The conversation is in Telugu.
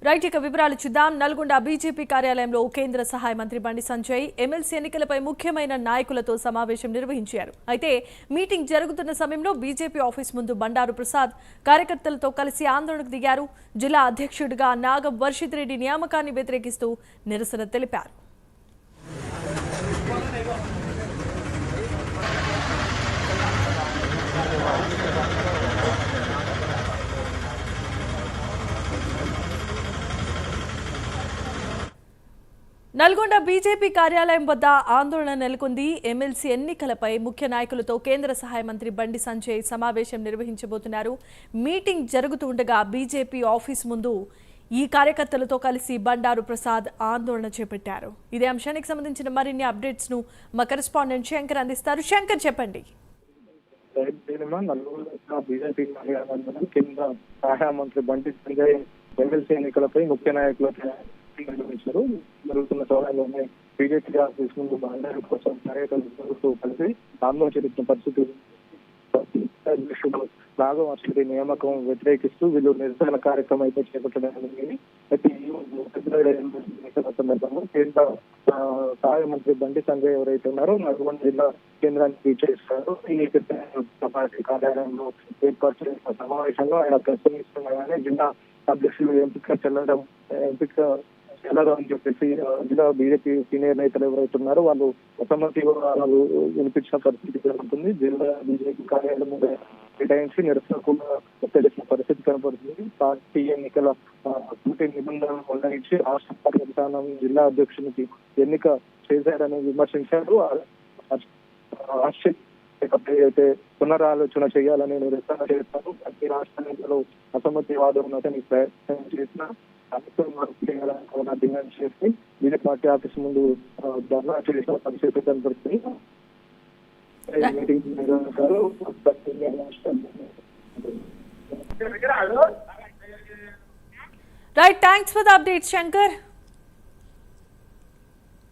రైట్ ఇక వివరాలు చూద్దాం. నల్గొండ బీజేపీ కార్యాలయంలో కేంద్ర సహాయ మంత్రి బండి సంజయ్ ఎమ్మెల్సీ ఎన్నికలపై ముఖ్యమైన నాయకులతో సమావేశం నిర్వహించారు. అయితే మీటింగ్ జరుగుతున్న సమయంలో బీజేపీ ఆఫీస్ ముందు బండారు ప్రసాద్ కార్యకర్తలతో కలిసి ఆందోళనకు దిగారు. జిల్లా అధ్యక్షుడిగా నాగం వర్షిత్ రెడ్డి నియామకాన్ని వ్యతిరేకిస్తూ నిరసన తెలిపారు. నల్గొండ బీజేపీ కార్యాలయం వద్ద ఆందోళన నెలకొంది. ఎమ్మెల్సీ ఎన్నికలపై ముఖ్య నాయకులతో కేంద్ర సహాయ మంత్రి బండి సంజయ్ సమావేశం నిర్వహించబోతున్నారు. మీటింగ్ జరుగుతుండగా బీజేపీ ఆఫీస్ ముందు ఈ కార్యకర్తలతో కలిసి బండారు ప్రసాద్ ఆందోళన చేపట్టారు. ఇదే అంశానికి సంబంధించిన మరిన్ని అప్డేట్స్ ను మా కరెస్పాండెంట్ శంకర్ అందిస్తారు. శంకర్, చెప్పండి. బీజేపీ కేంద్ర సహాయ మంత్రి బండి సంజయ్ ఎమ్మెల్సీ ఎన్నికలపై ముఖ్య నాయకులతో నిర్వహించారు. జరుగుతున్న సమయంలోనే బీజేపీ ఆఫీస్ ముందు బండారు కోసం కార్యకర్తలతో కలిసి ఆందోళన చేస్తున్న పరిస్థితి. అధ్యక్షుడు నాగం వర్షిత్ రెడ్డి నియామకం వ్యతిరేకిస్తూ వీళ్ళు నిరసన కార్యక్రమం అయితే చేపట్టడం జరిగింది. అయితే ఎన్నికల సందర్భంగా కేంద్ర సహాయ మంత్రి బండి సంజయ్ ఎవరైతే ఉన్నారో నల్గొండ జిల్లా కేంద్రానికి చేశారు. ఈ పార్టీ కార్యాలయంలో ఏర్పాటు చేసిన సమావేశంలో ఆయన ప్రసంగిస్తుండగానే జిల్లా అధ్యక్షులు ఎంపిక చెల్లదు అని చెప్పేసి జిల్లా బీజేపీ సీనియర్ నేతలు ఎవరైతే ఉన్నారో వాళ్ళు అసమ్మతి వాళ్ళు వినిపించిన పరిస్థితి జరుగుతుంది. జిల్లా బీజేపీ కార్యాలయం మీద కేటాయించి నిరసన కూడా తెలిసిన పరిస్థితి కనబడుతుంది. పార్టీ ఎన్నికల నిబంధనలు ఉల్లంఘించి రాష్ట్ర పార్టీ విధానం జిల్లా అధ్యక్షునికి ఎన్నిక చేశారని విమర్శించారు. అయితే పునరాలోచన చేయాలని నిరసన చేస్తారు. ప్రతి రాష్ట్ర ఎన్నికల్లో అసమ్మతి వాదం ఉన్నదని ప్రయత్నం చేసిన డిమాండ్ చేసి బీజేపీ పార్టీ ఆఫీస్ ముందు ధర్నా చేసిన పరిస్థితి కనబడుతుంది. Right, thanks for the update Shankar.